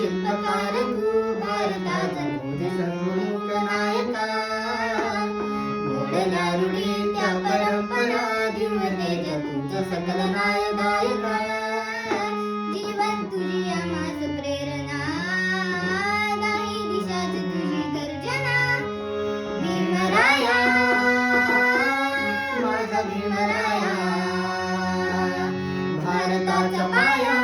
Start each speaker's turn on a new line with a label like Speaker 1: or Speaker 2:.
Speaker 1: शिल्पकार तू भारताचा बोधसम्मुख नायका मोडल्या रूढी त्या परंपरा दिव्य तेज तुझं सकल न्यायदायका जीवन तुझी आम्हास प्रेरणा दाही दिशाच तुझी गर्जना भीमराया माझा भीमराया भारताचा पाया